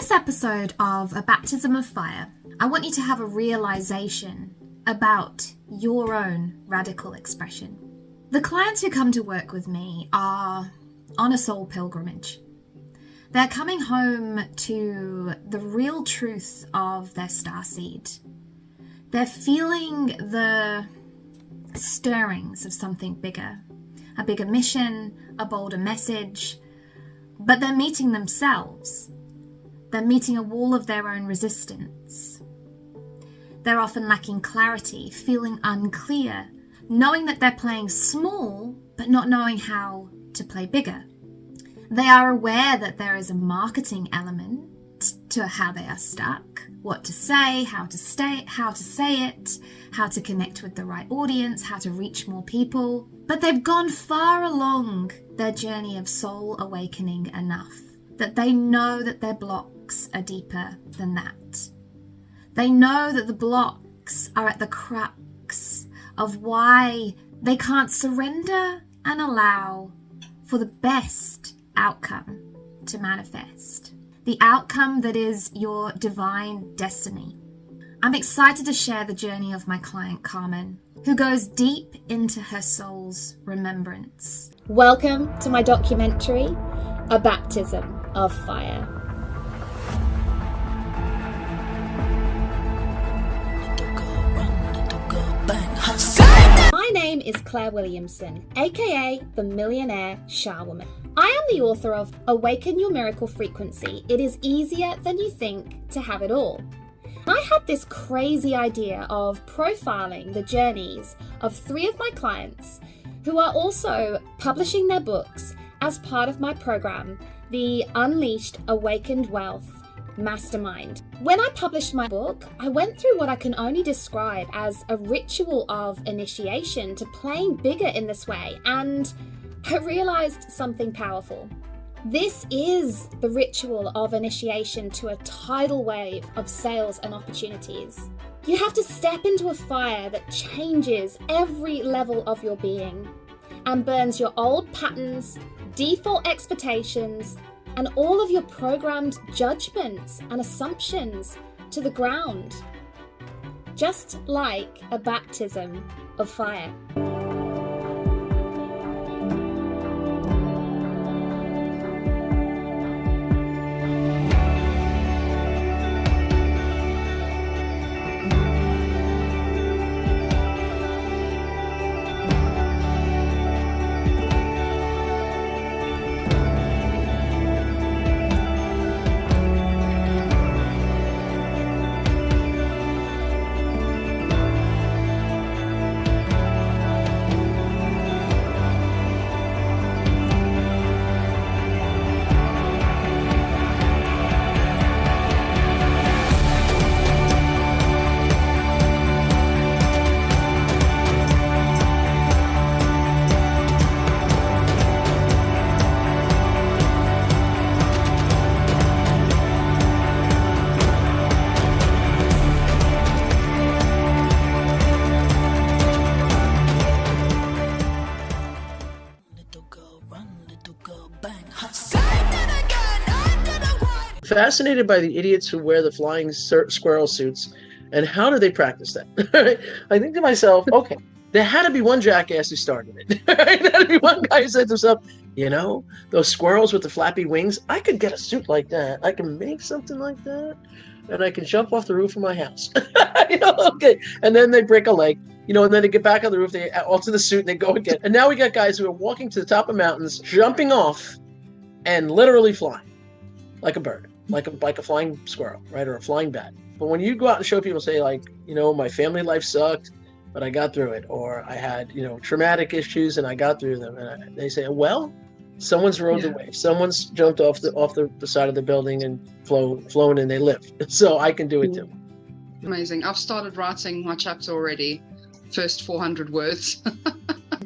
this episode of A Baptism of Fire, I want you to have a realization about your own radical expression. The clients who come to work with me are on a soul pilgrimage. They're coming home to the real truth of their starseed. They're feeling the stirrings of something bigger, a bigger mission, a bolder message, but they're meeting themselves. They're meeting a wall of their own resistance. They're often lacking clarity, feeling unclear, knowing that they're playing small, but not knowing how to play bigger. They are aware that there is a marketing element to how they are stuck, what to say, how to say it, how to connect with the right audience, how to reach more people. But they've gone far along their journey of soul awakening enough that they know that their blocks are deeper than that. They know that the blocks are at the crux of why they can't surrender and allow for the best outcome to manifest. The outcome that is your divine destiny. I'm excited to share the journey of my client Carmen, who goes deep into her soul's remembrance. Welcome to my documentary, A Baptism of Fire. My name is CLA Williamson, aka the Millionaire Sha'woman. I am the author of Awaken Your Miracle Frequency. It is easier than you think to have it all. I had this crazy idea of profiling the journeys of 3 of my clients who are also publishing their books as part of my program, the Unleashed Awakened Wealth Mastermind. When I published my book, I went through what I can only describe as a ritual of initiation to playing bigger in this way, and I realized something powerful. This is the ritual of initiation to a tidal wave of sales and opportunities. You have to step into a fire that changes every level of your being and burns your old patterns, default expectations, and all of your programmed judgments and assumptions to the ground. Just like a baptism of fire. Fascinated by the idiots who wear the flying squirrel suits, and how do they practice that? I think to myself, okay, there had to be one jackass who started it. There had to be one guy who said to himself, you know, those squirrels with the flappy wings, I could get a suit like that. I can make something like that, and I can jump off the roof of my house. Okay. And then they break a leg, and then they get back on the roof, they alter the suit, and they go again. And now we got guys who are walking to the top of mountains, jumping off, and literally flying like a bird. Like a flying squirrel, right? Or a flying bat. But when you go out and show people, say like, my family life sucked, but I got through it. Or I had, traumatic issues and I got through them. And they say, well, someone's rode the wave. Someone's jumped off the side of the building and flown and they live. So I can do it too. Amazing. I've started writing my chapter already. First 400 words.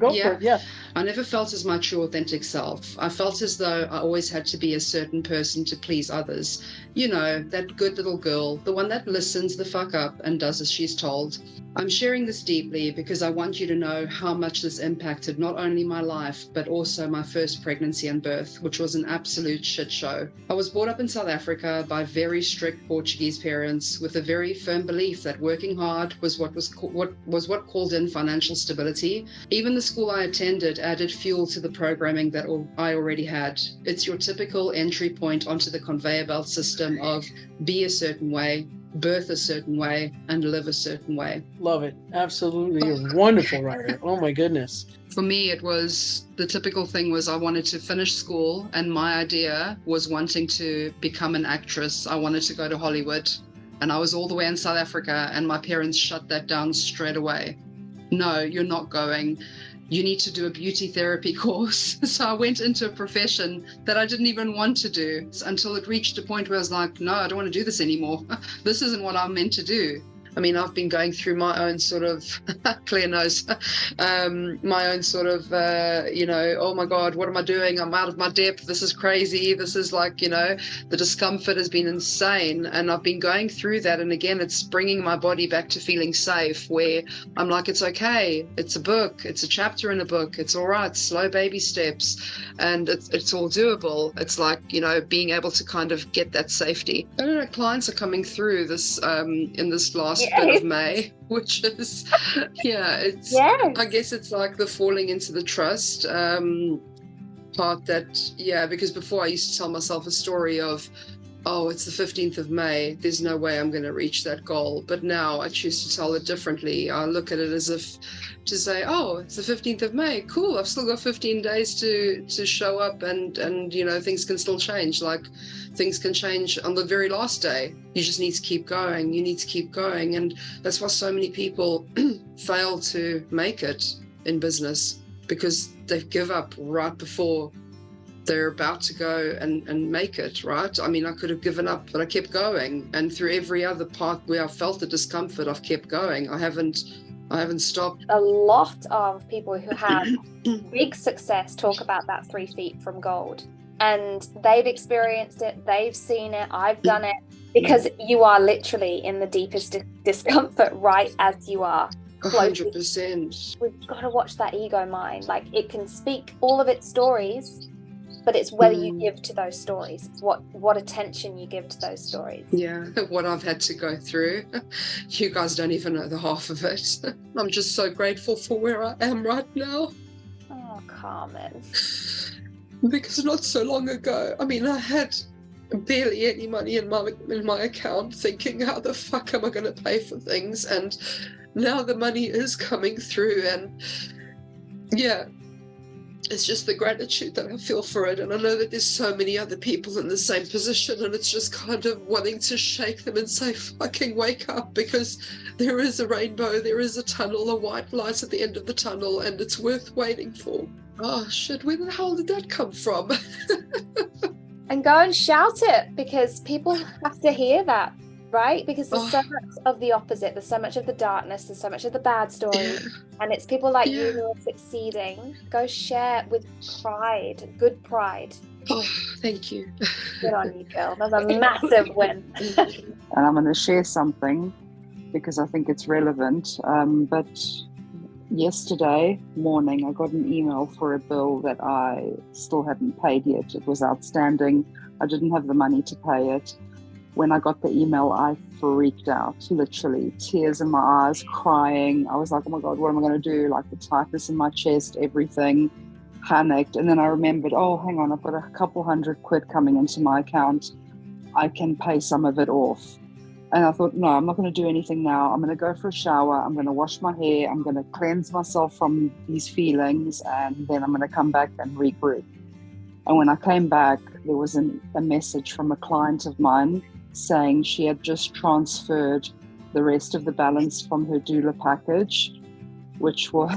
Go for it. Yeah. I never felt as my true authentic self. I felt as though I always had to be a certain person to please others. You know, that good little girl, the one that listens the fuck up and does as she's told. I'm sharing this deeply because I want you to know how much this impacted not only my life, but also my first pregnancy and birth, which was an absolute shit show. I was brought up in South Africa by very strict Portuguese parents with a very firm belief that working hard was what called in financial stability. Even the school I attended added fuel to the programming that I already had. It's your typical entry point onto the conveyor belt system of be a certain way, birth a certain way, and live a certain way. Love it. Absolutely. You're a wonderful writer. Oh my goodness. For me, it was the typical thing was I wanted to finish school, and my idea was wanting to become an actress. I wanted to go to Hollywood, and I was all the way in South Africa, and my parents shut that down straight away. No, you're not going. You need to do a beauty therapy course. So I went into a profession that I didn't even want to do until it reached a point where I was like, no, I don't want to do this anymore. This isn't what I'm meant to do. I mean, I've been going through my own sort of, Claire knows, my own sort of, oh my God, what am I doing? I'm out of my depth. This is crazy. This is like, the discomfort has been insane. And I've been going through that. And again, it's bringing my body back to feeling safe, where I'm like, it's okay. It's a book. It's a chapter in a book. It's all right. Slow baby steps. And it's all doable. It's like, being able to kind of get that safety. I don't know, clients are coming through this in this last bit of May, which is it's I guess it's like the falling into the trust part that because before I used to tell myself a story of, oh, it's the 15th of May, there's no way I'm going to reach that goal. But now I choose to tell it differently. I look at it as if to say, oh, it's the 15th of May, cool, I've still got 15 days to show up, and things can still change. Like, things can change on the very last day. You just need to keep going. You need to keep going. And that's why so many people fail to make it in business, because they give up right before they're about to go and make it, right? I mean, I could have given up, but I kept going. And through every other part where I felt the discomfort, I've kept going. I haven't stopped. A lot of people who have big success talk about that 3 feet from gold. And they've experienced it, they've seen it, I've done it, because you are literally in the deepest discomfort right as you are. 100%. We've got to watch that ego mind. Like, it can speak all of its stories, but it's whether you give to those stories, what attention you give to those stories. Yeah, what I've had to go through. You guys don't even know the half of it. I'm just so grateful for where I am right now. Oh, Carmen. Because not so long ago, I mean, I had barely any money in my account, thinking, how the fuck am I going to pay for things? And now the money is coming through, and it's just the gratitude that I feel for it. And I know that there's so many other people in the same position, and it's just kind of wanting to shake them and say, fucking wake up, because there is a rainbow, there is a tunnel, a white light at the end of the tunnel, and it's worth waiting for. Oh shit, where the hell did that come from? And go and shout it, because people have to hear that, right? Because there's so much of the opposite, there's so much of the darkness, there's so much of the bad stories, and it's people like you who are succeeding. Go share with pride, good pride. Oh, thank you. Good on you, girl. That's a massive win. And I'm going to share something because I think it's relevant. But yesterday morning, I got an email for a bill that I still hadn't paid yet. It was outstanding. I didn't have the money to pay it. When I got the email, I freaked out, literally, tears in my eyes, crying. I was like, oh my God, what am I going to do? Like, the tightness in my chest, everything, panicked. And then I remembered, oh, hang on, I've got a couple £100 coming into my account. I can pay some of it off. And I thought, no, I'm not going to do anything now. I'm going to go for a shower. I'm going to wash my hair. I'm going to cleanse myself from these feelings. And then I'm going to come back and regroup. And when I came back, there was a message from a client of mine saying she had just transferred the rest of the balance from her doula package, which was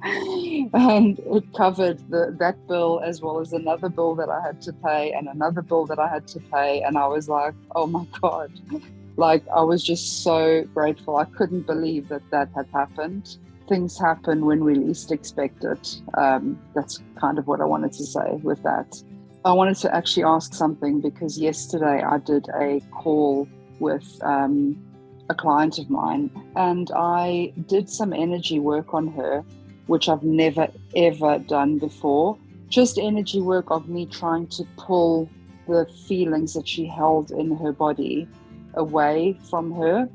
and it covered that bill as well as another bill that I had to pay and another bill that I had to pay. And I was like, oh my God, like, I was just so grateful. I couldn't believe that had happened. things happen when we least expect it. That's kind of what I wanted to say with that. I wanted to actually ask something, because yesterday I did a call with a client of mine, and I did some energy work on her, which I've never ever done before. Just energy work of me trying to pull the feelings that she held in her body away from her.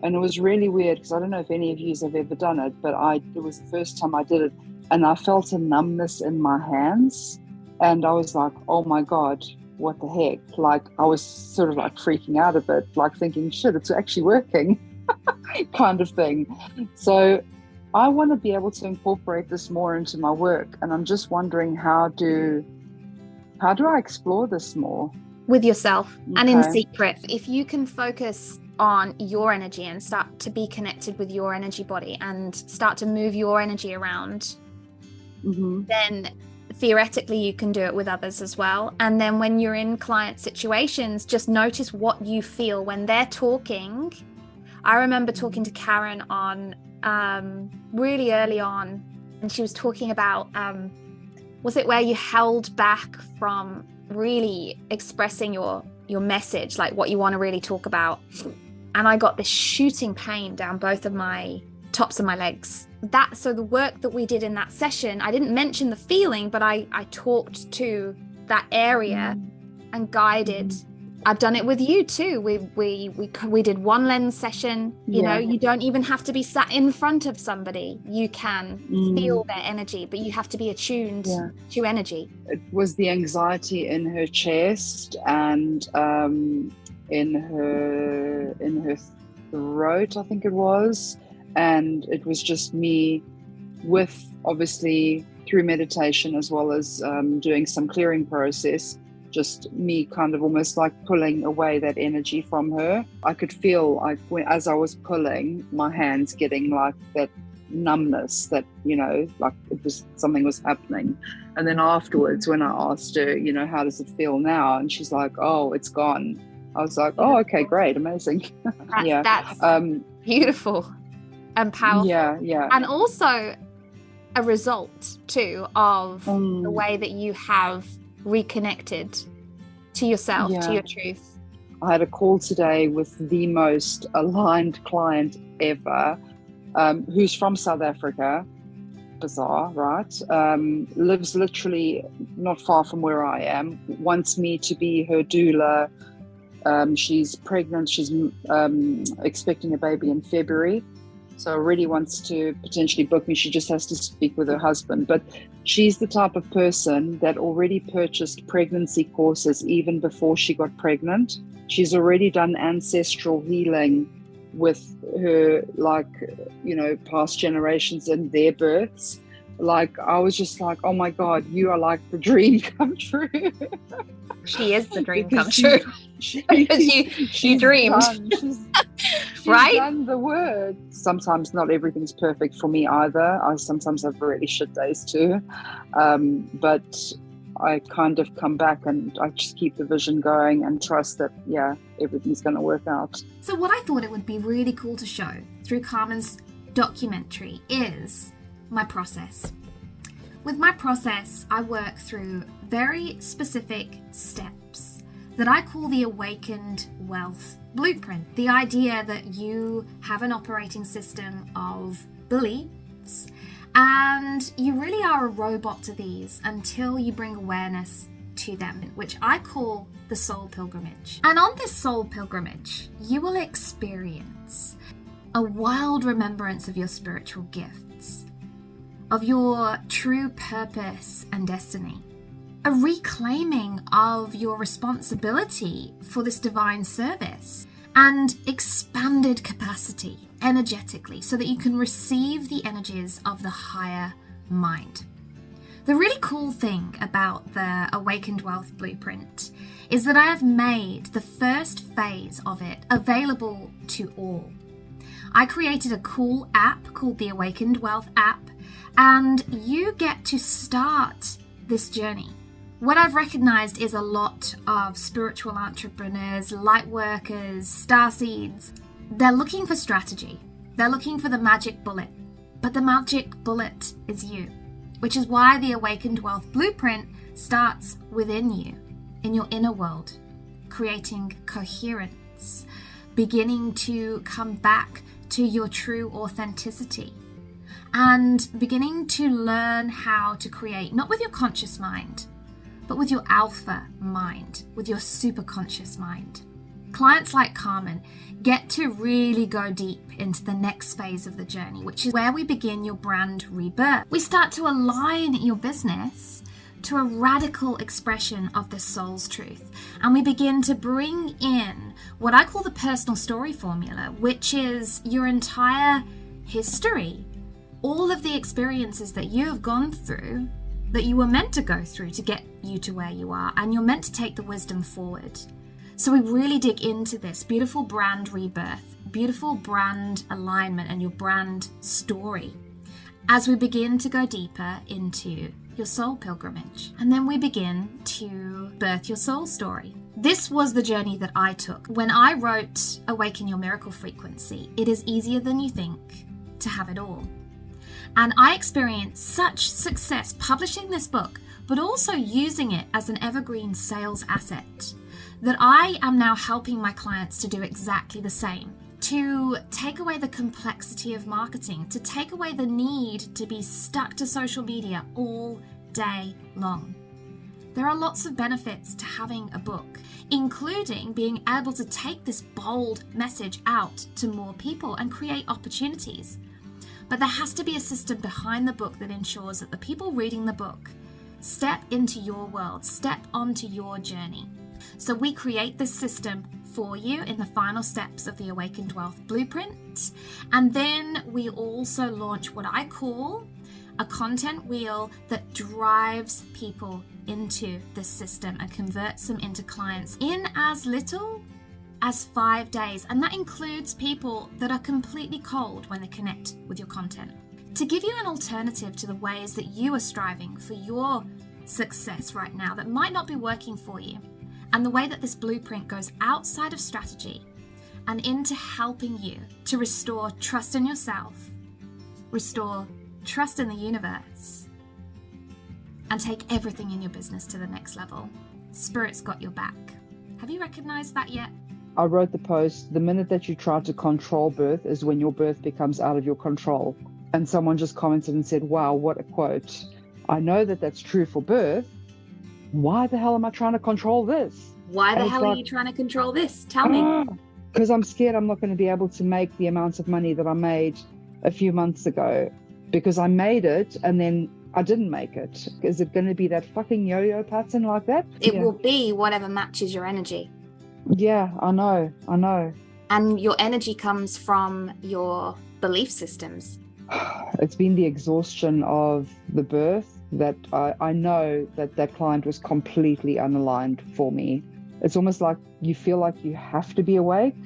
And it was really weird, because I don't know if any of you have ever done it, but it was the first time I did it, and I felt a numbness in my hands, and I was like, oh my God, what the heck? Like, I was sort of like freaking out a bit, like thinking, shit, it's actually working kind of thing. So I want to be able to incorporate this more into my work, and I'm just wondering, how do I explore this more? With yourself and in Okay. secret. If you can focus on your energy and start to be connected with your energy body and start to move your energy around, then theoretically you can do it with others as well. And then when you're in client situations, just notice what you feel when they're talking. I remember talking to Karen on really early on, and she was talking about was it where you held back from really expressing your message, like what you want to really talk about. And I got this shooting pain down both of my tops of my legs. So the work that we did in that session, I didn't mention the feeling, but I talked to that area and guided. I've done it with you too. We did one lens session. You know, you don't even have to be sat in front of somebody. You can feel their energy, but you have to be attuned to energy. It was the anxiety in her chest and in her throat, I think it was. And it was just me, with obviously through meditation as well as doing some clearing process, just me kind of almost like pulling away that energy from her. I could feel like as I was pulling, my hands getting like that numbness, that, you know, like something was happening. And then afterwards, when I asked her, you know, how does it feel now? And she's like, oh, it's gone. I was like, oh, okay, great, amazing. That's beautiful and powerful. Yeah. And also a result too of the way that you have reconnected to yourself, to your truth. I had a call today with the most aligned client ever, who's from South Africa. Bizarre, right? Lives literally not far from where I am, wants me to be her doula. She's pregnant, she's expecting a baby in February, so really wants to potentially book me. She just has to speak with her husband. But she's the type of person that already purchased pregnancy courses even before she got pregnant. She's already done ancestral healing with her, like, you know, past generations and their births. Like, I was just like, oh my God, you are like the dream come true. She is the dream come true. She dreamed. She's right? done the work. Sometimes not everything's perfect for me either. I sometimes have really shit days too. But I kind of come back and I just keep the vision going and trust that, everything's going to work out. So what I thought it would be really cool to show through Carmen's documentary is my process. With my process, I work through very specific steps that I call the Awakened Wealth Blueprint. The idea that you have an operating system of beliefs and you really are a robot to these until you bring awareness to them, which I call the soul pilgrimage. And on this soul pilgrimage, you will experience a wild remembrance of your spiritual gifts, of your true purpose and destiny, a reclaiming of your responsibility for this divine service, and expanded capacity energetically so that you can receive the energies of the higher mind. The really cool thing about the Awakened Wealth Blueprint is that I have made the first phase of it available to all. I created a cool app called the Awakened Wealth app, and you get to start this journey. What I've recognized is a lot of spiritual entrepreneurs, light workers, starseeds, they're looking for strategy. They're looking for the magic bullet. But the magic bullet is you, which is why the Awakened Wealth Blueprint starts within you, in your inner world, creating coherence, beginning to come back to your true authenticity, and beginning to learn how to create, not with your conscious mind, but with your alpha mind, with your superconscious mind. Clients like Carmen get to really go deep into the next phase of the journey, which is where we begin your brand rebirth. We start to align your business to a radical expression of the soul's truth. And we begin to bring in what I call the personal story formula, which is your entire history, all of the experiences that you have gone through, that you were meant to go through to get you to where you are, and you're meant to take the wisdom forward. So we really dig into this beautiful brand rebirth, beautiful brand alignment, and your brand story as we begin to go deeper into your soul pilgrimage. And then we begin to birth your soul story. This was the journey that I took. When I wrote Awaken Your Miracle Frequency, it is easier than you think to have it all. And I experienced such success publishing this book, but also using it as an evergreen sales asset, that I am now helping my clients to do exactly the same. To take away the complexity of marketing, to take away the need to be stuck to social media all day long. There are lots of benefits to having a book, including being able to take this bold message out to more people and create opportunities. But there has to be a system behind the book that ensures that the people reading the book step into your world, step onto your journey. So we create this system for you in the final steps of the Awakened Wealth Blueprint. And then we also launch what I call a content wheel that drives people into this system and converts them into clients in as little as 5 days. And that includes people that are completely cold when they connect with your content. To give you an alternative to the ways that you are striving for your success right now that might not be working for you, and the way that this blueprint goes outside of strategy and into helping you to restore trust in yourself, restore trust in the universe, and take everything in your business to the next level. Spirit's got your back. Have you recognized that yet? I wrote the post, the minute that you try to control birth is when your birth becomes out of your control. And someone just commented and said, wow, what a quote. I know that that's true for birth. Why the hell am I trying to control this? Why the hell are you trying to control this? Tell me. Because I'm scared I'm not going to be able to make the amounts of money that I made a few months ago. Because I made it and then I didn't make it. Is it going to be that fucking yo-yo pattern like that? It will be whatever matches your energy. Yeah, I know. And your energy comes from your belief systems. It's been the exhaustion of the birth that I know that client was completely unaligned for me. It's almost like you feel like you have to be awake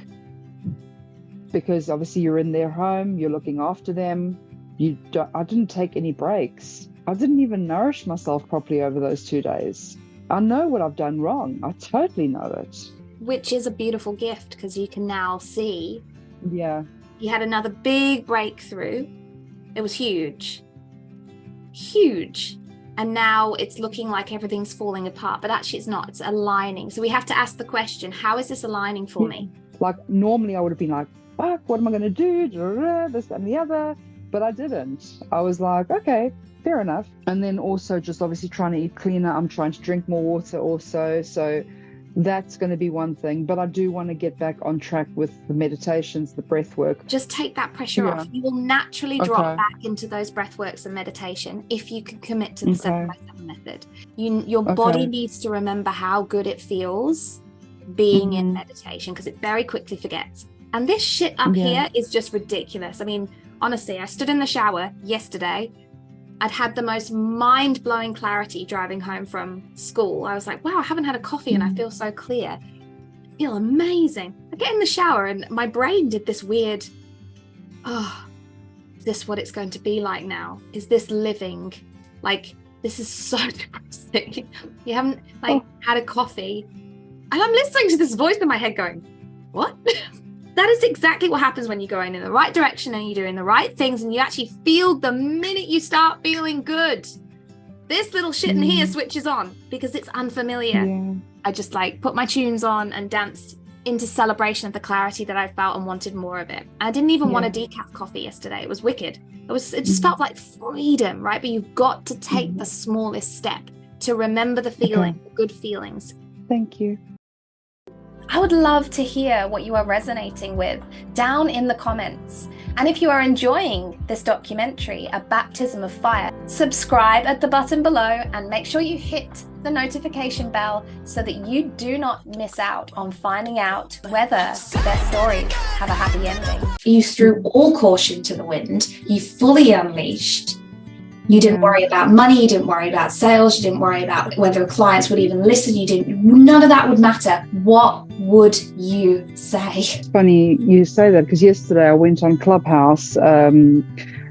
because obviously you're in their home, you're looking after them. I didn't take any breaks. I didn't even nourish myself properly over those 2 days. I know what I've done wrong. I totally know it. Which is a beautiful gift because you can now see. Yeah. You had another big breakthrough. It was huge. Huge. And now it's looking like everything's falling apart, but actually it's not. It's aligning. So we have to ask the question, how is this aligning for me? Like normally I would have been like, fuck, what am I going to do? This, that, and the other. But I didn't. I was like, okay, fair enough. And then also just obviously trying to eat cleaner. I'm trying to drink more water also. So that's going to be one thing. But I do want to get back on track with the meditations, the breath work. Just take that pressure off. You will naturally drop back into those breath works and meditation if you can commit to the 7x7 method. Your body needs to remember how good it feels being in meditation because it very quickly forgets. And this shit up here is just ridiculous. I mean, honestly, I stood in the shower yesterday. I'd had the most mind-blowing clarity driving home from school. I was like, wow, I haven't had a coffee and I feel so clear. I feel amazing. I get in the shower and my brain did this weird, is this what it's going to be like now? Is this living? Like, this is so depressing. You haven't had a coffee. And I'm listening to this voice in my head going, what? That is exactly what happens when you're going in the right direction and you're doing the right things, and you actually feel the minute you start feeling good. This little shit in here switches on because it's unfamiliar. Yeah. I just like put my tunes on and danced into celebration of the clarity that I felt and wanted more of it. I didn't even want a decaf coffee yesterday. It was wicked. It just felt like freedom, right? But you've got to take the smallest step to remember the feeling, the good feelings. Thank you. I would love to hear what you are resonating with down in the comments. And if you are enjoying this documentary, A Baptism of Fire, subscribe at the button below and make sure you hit the notification bell so that you do not miss out on finding out whether their stories have a happy ending. You threw all caution to the wind, you fully unleashed. You didn't worry about money, you didn't worry about sales, you didn't worry about whether clients would even listen, none of that would matter. What would you say? It's funny you say that, because yesterday I went on Clubhouse.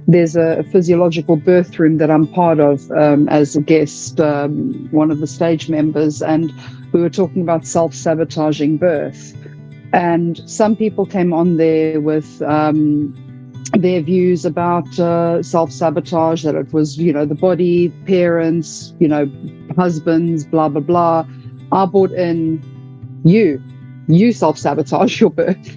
There's a physiological birth room that I'm part of as a guest, one of the stage members, and we were talking about self-sabotaging birth. And some people came on there with their views about self-sabotage, that it was, the body, parents, husbands, blah, blah, blah. I brought in you self-sabotage your birth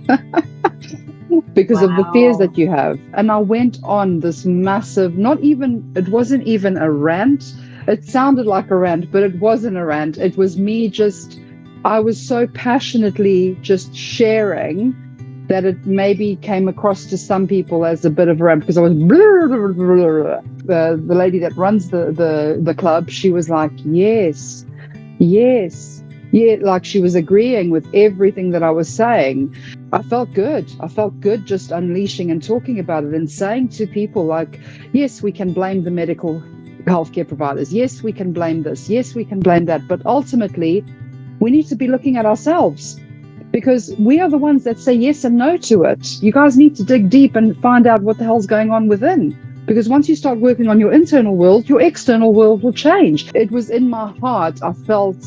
because of the fears that you have. And I went on this massive, it wasn't even a rant. It sounded like a rant, but it wasn't a rant. It was me I was so passionately just sharing that it maybe came across to some people as a bit of a rant, because I was the lady that runs the club, she was like, yes, like she was agreeing with everything that I was saying. I felt good just unleashing and talking about it and saying to people like, yes, we can blame the medical healthcare providers, yes, we can blame this, yes, we can blame that, but ultimately we need to be looking at ourselves, because we are the ones that say yes and no to it. You guys need to dig deep and find out what the hell's going on within. Because once you start working on your internal world, your external world will change. It was in my heart. I felt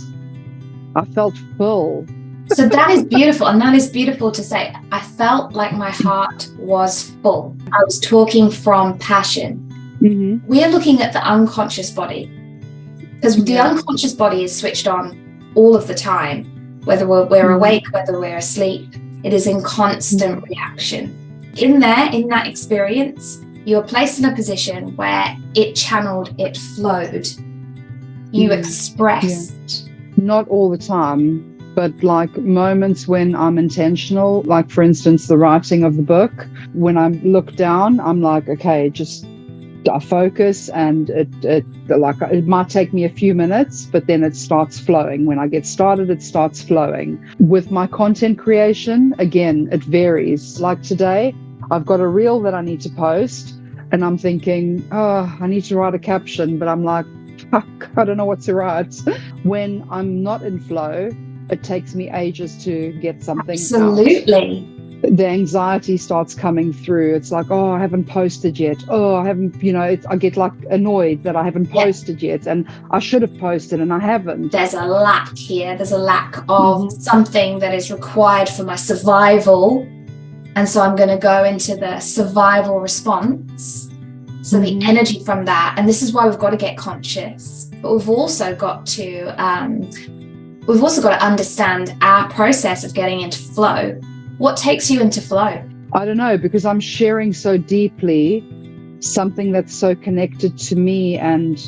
full. So that is beautiful. And that is beautiful to say. I felt like my heart was full. I was talking from passion. Mm-hmm. We are looking at the unconscious body, because the unconscious body is switched on all of the time. Whether we're awake, whether we're asleep, it is in constant reaction. In that experience, you were placed in a position where it channeled, it flowed. You expressed. Not all the time, but like moments when I'm intentional, like for instance, the writing of the book. When I look down, I'm like, okay, just I focus, and it might take me a few minutes, but then it starts flowing. When I get started, it starts flowing. With my content creation, again, it varies. Like today, I've got a reel that I need to post, and I'm thinking, I need to write a caption, but I'm like, fuck, I don't know what to write. When I'm not in flow, it takes me ages to get something Absolutely. out. The anxiety starts coming through. It's like, I haven't posted yet. I haven't, I get like annoyed that I haven't posted yet, and I should have posted and I haven't. There's a lack here. There's a lack of something that is required for my survival. And so I'm going to go into the survival response. So the energy from that, and this is why we've got to get conscious, but we've also got to understand our process of getting into flow. What takes you into flow? I don't know, because I'm sharing so deeply something that's so connected to me and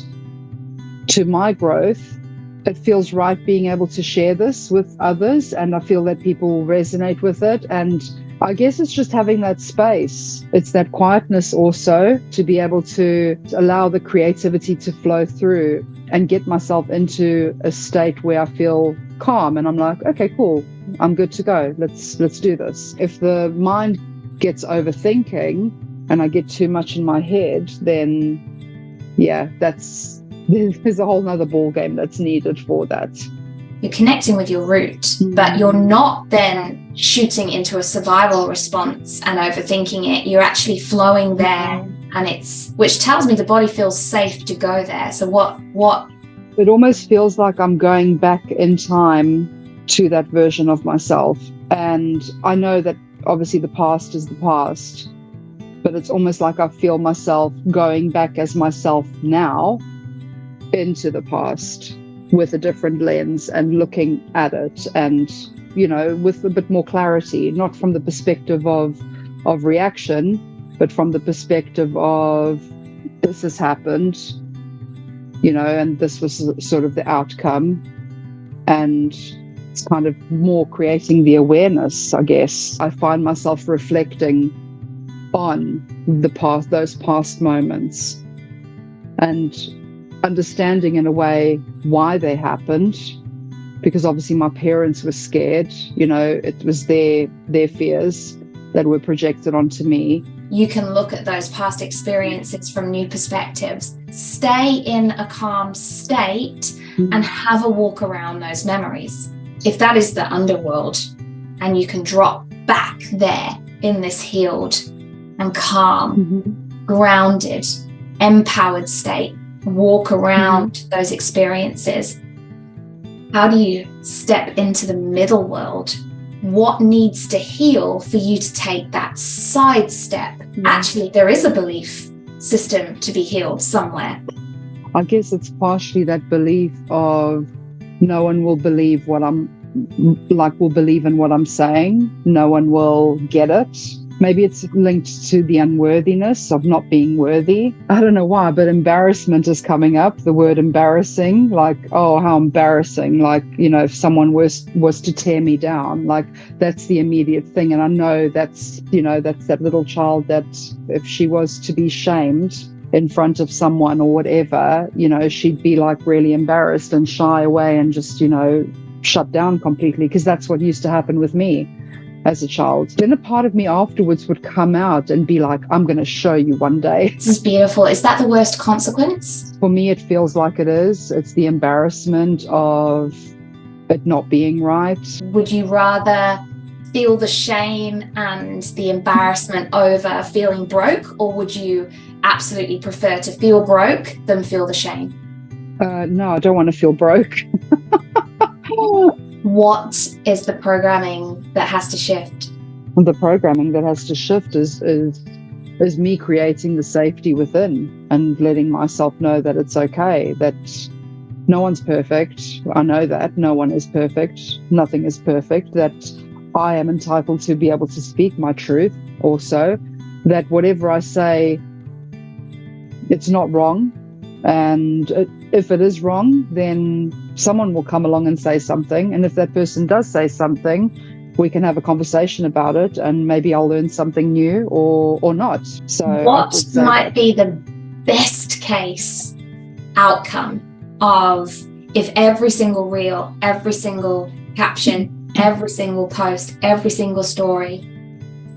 to my growth. It feels right being able to share this with others, and I feel that people resonate with it. And I guess it's just having that space. It's that quietness also, to be able to allow the creativity to flow through and get myself into a state where I feel calm and I'm like, okay, cool, I'm good to go. Let's do this. If the mind gets overthinking and I get too much in my head, then there's a whole nother ball game that's needed for that. You're connecting with your root, but you're not then shooting into a survival response and overthinking it. You're actually flowing there, and which tells me the body feels safe to go there. So what? It almost feels like I'm going back in time to that version of myself. And I know that obviously the past is the past, but it's almost like I feel myself going back as myself now into the past with a different lens and looking at it, and with a bit more clarity, not from the perspective of reaction, but from the perspective of this has happened, and this was sort of the outcome. And it's kind of more creating the awareness, I guess. I find myself reflecting on the past, those past moments, and understanding in a way why they happened, because obviously my parents were scared. It was their fears that were projected onto me. You can look at those past experiences from new perspectives, stay in a calm state, and have a walk around those memories. If that is the underworld, and you can drop back there in this healed and calm, grounded, empowered state, walk around those experiences, how do you step into the middle world? What needs to heal for you to take that side step? Actually, there is a belief system to be healed somewhere. I guess it's partially that belief of no one will believe will believe in what I'm saying. No one will get it. Maybe it's linked to the unworthiness of not being worthy. I don't know why, but embarrassment is coming up. The word embarrassing, like, oh, how embarrassing. Like, if someone was to tear me down, like that's the immediate thing. And I know that's that little child that if she was to be shamed in front of someone or whatever, she'd be like really embarrassed and shy away and just, shut down completely, because that's what used to happen with me as a child. Then a part of me afterwards would come out and be like, I'm going to show you one day. This is beautiful. Is that the worst consequence? For me, it feels like it is. It's the embarrassment of it not being right. Would you rather feel the shame and the embarrassment over feeling broke, or would you absolutely prefer to feel broke than feel the shame? No, I don't want to feel broke. What is the programming that has to shift? The programming that has to shift is me creating the safety within and letting myself know that it's okay, that no one's perfect. I know that no one is perfect. Nothing is perfect. That I am entitled to be able to speak my truth also, that whatever I say, it's not wrong. And if it is wrong, then someone will come along and say something. And if that person does say something, we can have a conversation about it, and maybe I'll learn something new or not. So what might be the best case outcome of if every single reel, every single caption, every single post, every single story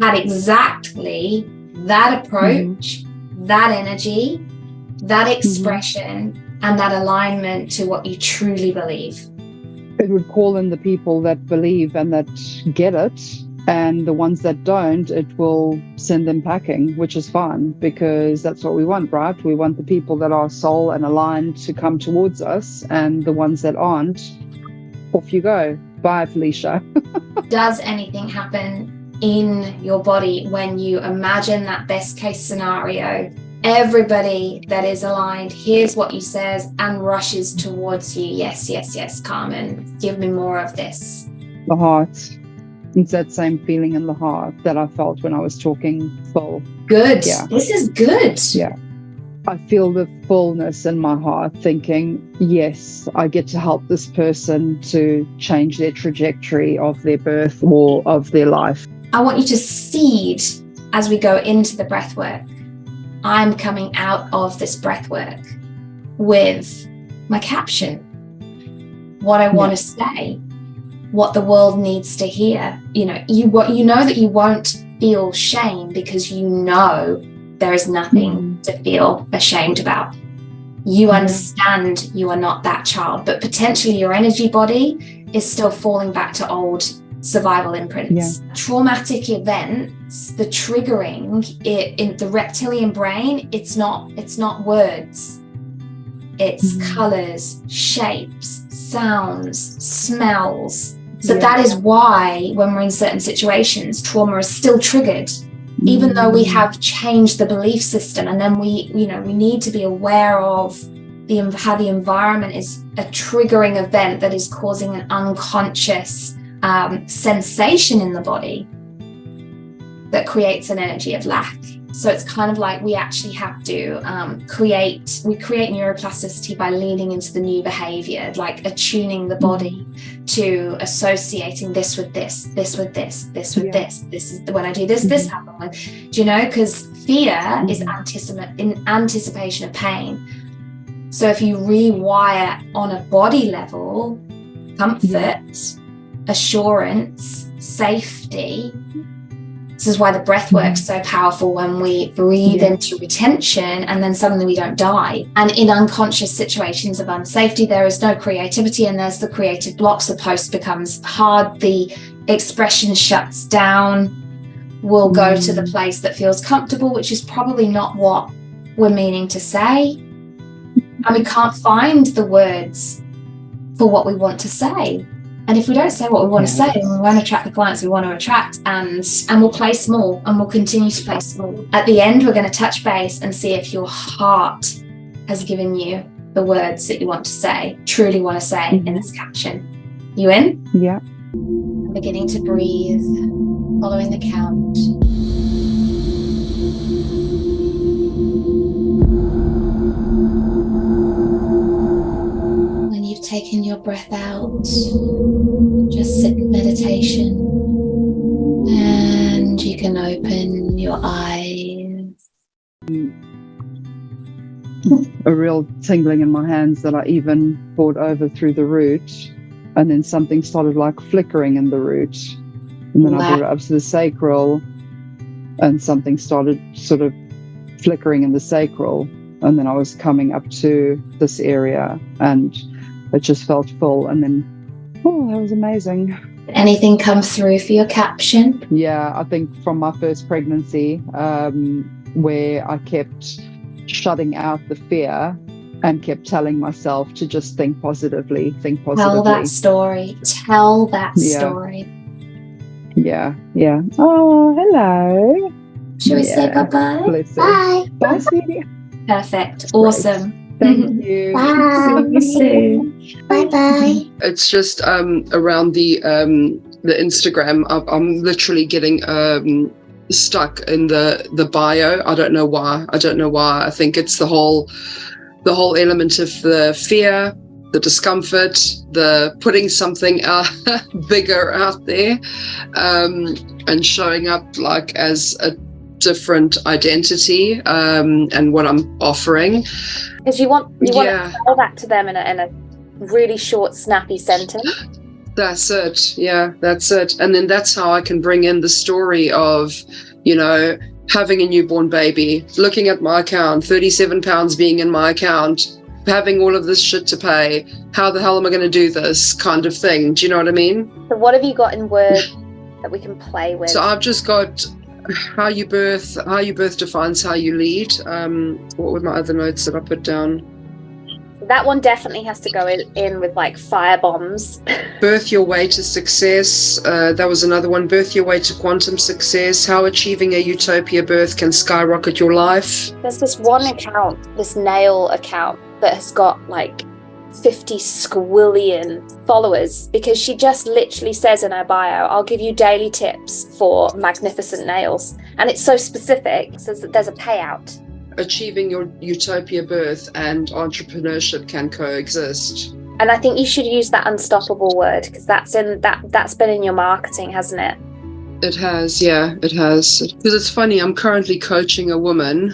had exactly that approach, that energy, that expression, and that alignment to what you truly believe? It would call in the people that believe and that get it, and the ones that don't, it will send them packing, which is fine, because that's what we want, right? We want the people that are soul and aligned to come towards us, and the ones that aren't, off you go. Bye, Felicia. Does anything happen in your body when you imagine that best case scenario? Everybody that is aligned hears what you says and rushes towards you. Yes, yes, yes, Carmen, give me more of this. The heart. It's that same feeling in the heart that I felt when I was talking full. Good. Yeah. This is good. Yeah. I feel the fullness in my heart thinking, yes, I get to help this person to change their trajectory of their birth or of their life. I want you to seed as we go into the breath work. I'm coming out of this breath work with my caption, what I want to say, what the world needs to hear. You know that you won't feel shame because you know there is nothing to feel ashamed about. You understand you are not that child, but potentially your energy body is still falling back to old survival imprints. Traumatic events, the triggering in the reptilian brain, it's not words, it's colors, shapes, sounds, smells, So that is why when we're in certain situations, trauma is still triggered, even though we have changed the belief system. And then we need to be aware of how the environment is a triggering event that is causing an unconscious sensation in the body that creates an energy of lack. So it's kind of like we actually have to create neuroplasticity by leaning into the new behavior, like attuning the body to associating this with this with this with this. This is when I do this, this happens. Do you know? Because fear is in anticipation of pain. So if you rewire on a body level, comfort, assurance, safety. This is why the breath work's so powerful when we breathe into retention and then suddenly we don't die. And in unconscious situations of unsafety, there is no creativity and there's the creative blocks. The post becomes hard, the expression shuts down. We'll go to the place that feels comfortable, which is probably not what we're meaning to say. And we can't find the words for what we want to say. And if we don't say what we want to say, then we won't attract the clients we want to attract, and we'll play small, and we'll continue to play small. At the end, we're going to touch base and see if your heart has given you the words that you want to say, truly want to say in this caption. You in? Yeah. Beginning to breathe, following the count. Taking your breath out, just sit in meditation, and you can open your eyes. A real tingling in my hands that I even brought over through the root, and then something started like flickering in the root, and then I brought it up to the sacral, and something started sort of flickering in the sacral, and then I was coming up to this area, and it just felt full, and then, that was amazing. Anything come through for your caption? Yeah, I think from my first pregnancy, where I kept shutting out the fear and kept telling myself to just think positively. Tell that story. Story. Yeah. Oh, hello. Should we say bye-bye? Bye. Bye, sweetie. Perfect. Awesome. Thank you. Bye. See you soon. Bye-bye. It's just around the Instagram. I'm literally getting stuck in the bio. I don't know why. I think it's the whole element of the fear, the discomfort, the putting something bigger out there, and showing up like as a different identity, and what I'm offering. Because you want to tell that to them in a really short, snappy sentence. That's it. Yeah, that's it. And then that's how I can bring in the story of, having a newborn baby, looking at my account, 37 pounds being in my account, having all of this shit to pay. How the hell am I going to do this kind of thing? Do you know what I mean? So what have you got in words that we can play with? So I've just got how you birth defines how you lead. What were my other notes that I put down? That one definitely has to go in with like fire bombs. Birth your way to success. That was another one. Birth your way to quantum success. How achieving a utopia birth can skyrocket your life. There's this one account, this nail account, that has got like 50 squillion followers, because she just literally says in her bio, I'll give you daily tips for magnificent nails. And it's so specific. It says that there's a payout. Achieving your utopia birth and entrepreneurship can coexist. And I think you should use that unstoppable word, because that's been in your marketing, hasn't it? It has, yeah, it has. Because it's funny, I'm currently coaching a woman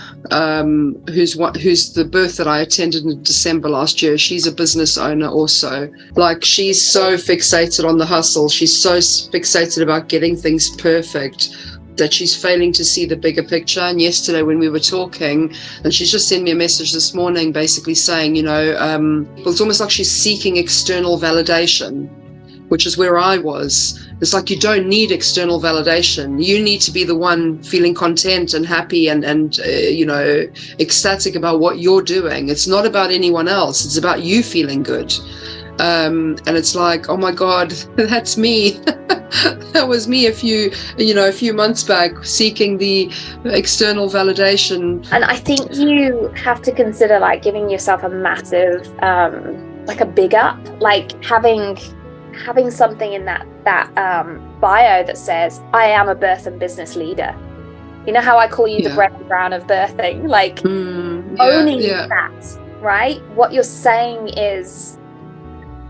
who's the birth that I attended in December last year. She's a business owner also. Like, she's so fixated on the hustle. She's so fixated about getting things perfect that she's failing to see the bigger picture. And yesterday when we were talking, and she's just sent me a message this morning basically saying, it's almost like she's seeking external validation, which is where I was. It's like, you don't need external validation. You need to be the one feeling content and happy and ecstatic about what you're doing. It's not about anyone else. It's about you feeling good. And it's like, oh my God, that's me. That was me a few months back, seeking the external validation. And I think you have to consider like giving yourself a massive, like a big up, like having something in that bio that says, I am a birth and business leader. You know how I call you the Brené Brown of birthing, like owning that, right? What you're saying is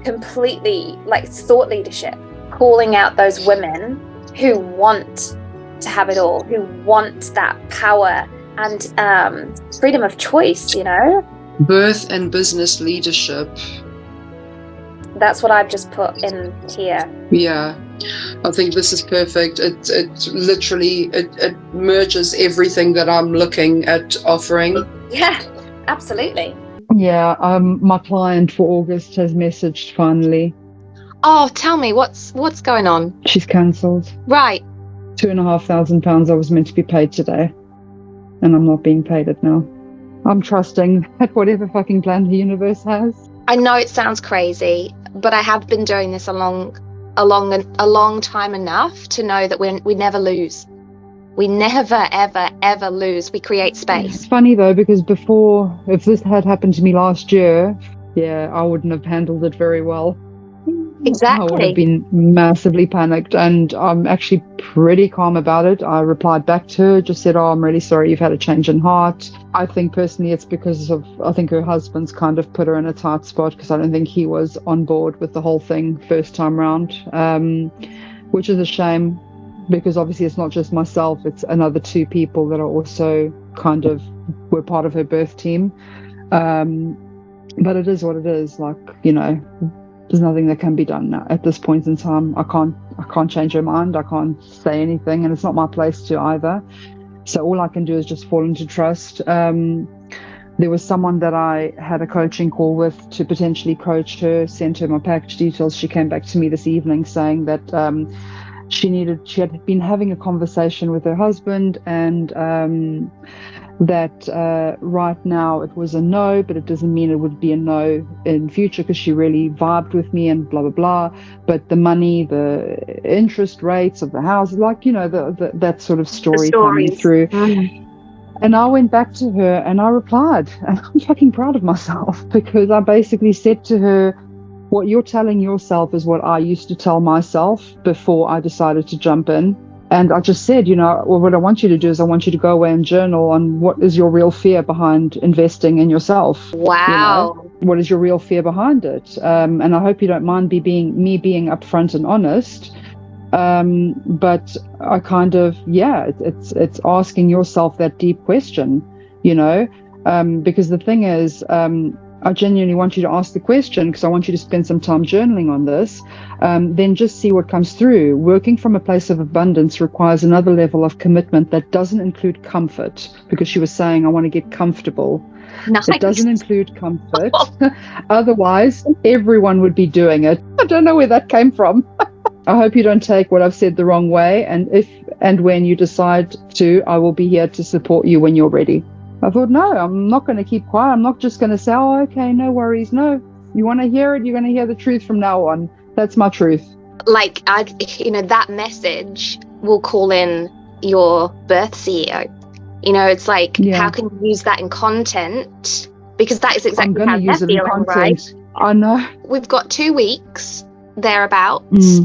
completely like thought leadership, calling out those women who want to have it all, who want that power and freedom of choice, you know? Birth and business leadership. That's what I've just put in here. Yeah, I think this is perfect. It literally it merges everything that I'm looking at offering. Yeah, absolutely. Yeah, my client for August has messaged finally. Oh, tell me, what's going on? She's cancelled. Right. £2,500 I was meant to be paid today, and I'm not being paid it now. I'm trusting at whatever fucking plan the universe has. I know it sounds crazy, but I have been doing this a long time enough to know that we never lose. We never, ever, ever lose. We create space. It's funny though, because before, if this had happened to me last year, I wouldn't have handled it very well. Exactly. I would have been massively panicked, and I'm actually pretty calm about it. I replied back to her, just said, I'm really sorry you've had a change in heart. I think personally it's because I think her husband's kind of put her in a tight spot, because I don't think he was on board with the whole thing first time round, which is a shame, because obviously it's not just myself, it's another 2 people that are also kind of were part of her birth team. But it is what it is, like, you know, there's nothing that can be done now at this point in time. I can't change her mind. I can't say anything, and it's not my place to either. So all I can do is just fall into trust. There was someone that I had a coaching call with to potentially coach her, sent her my package details. She came back to me this evening saying that she had been having a conversation with her husband, and that right now it was a no, but it doesn't mean it would be a no in future, because she really vibed with me and blah blah blah. But the money, the interest rates of the house, like, you know, that sort of story coming through. And I went back to her and I replied, and I'm fucking proud of myself, because I basically said to her, what you're telling yourself is what I used to tell myself before I decided to jump in. And I just said, you know, well, what I want you to do is I want you to go away and journal on what is your real fear behind investing in yourself. Wow. You know, what is your real fear behind it? And I hope you don't mind me being upfront and honest. But I kind of, it's asking yourself that deep question, you know, because the thing is, I genuinely want you to ask the question, because I want you to spend some time journaling on this. Then just see what comes through. Working from a place of abundance requires another level of commitment that doesn't include comfort, because she was saying, I want to get comfortable. Nice. It doesn't include comfort. Otherwise, everyone would be doing it. I don't know where that came from. I hope you don't take what I've said the wrong way. And if and when you decide to, I will be here to support you when you're ready. I thought, no, I'm not going to keep quiet. I'm not just going to say, oh, okay, no worries. No, you want to hear it, you're going to hear the truth from now on. That's my truth. Like, that message will call in your birth CEO. You know, it's like, how can you use that in content? Because that is exactly how they're feeling, right? I know. We've got 2 weeks, thereabouts.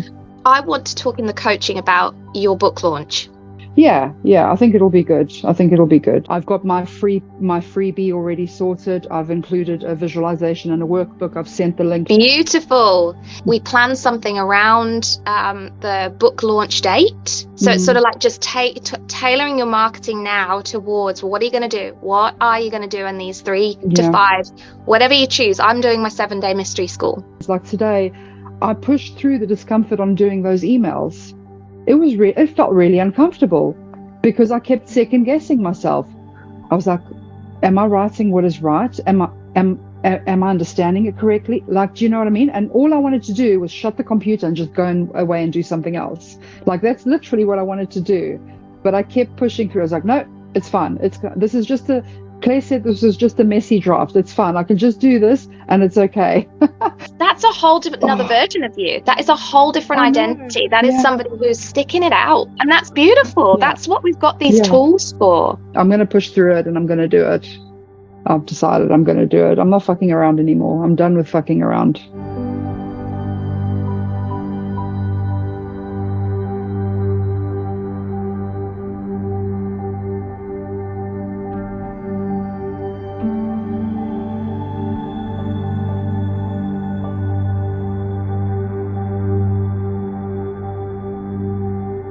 I want to talk in the coaching about your book launch. Yeah, I think it'll be good. I've got my freebie already sorted. I've included a visualization and a workbook. I've sent the link. Beautiful. We plan something around the book launch date. So it's sort of like just tailoring your marketing now towards, well, what are you going to do? What are you going to do in these 3 to 5, whatever you choose? I'm doing my 7-day mystery school. It's like today, I pushed through the discomfort on doing those emails. It felt really uncomfortable, because I kept second guessing myself. I was like, am I writing what is right? Am I understanding it correctly? Like, do you know what I mean? And all I wanted to do was shut the computer and just go away and do something else. Like, that's literally what I wanted to do. But I kept pushing through. I was like, no, it's fine. This is just Claire said this was just a messy draft. It's fine. I can just do this and it's okay. That's a whole different, another version of you. That is a whole different I know. identity. That is Yeah. somebody who's sticking it out. And that's beautiful. Yeah. That's what we've got these Yeah. tools for. I'm going to push through it and I'm going to do it. I've decided I'm going to do it. I'm not fucking around anymore. I'm done with fucking around.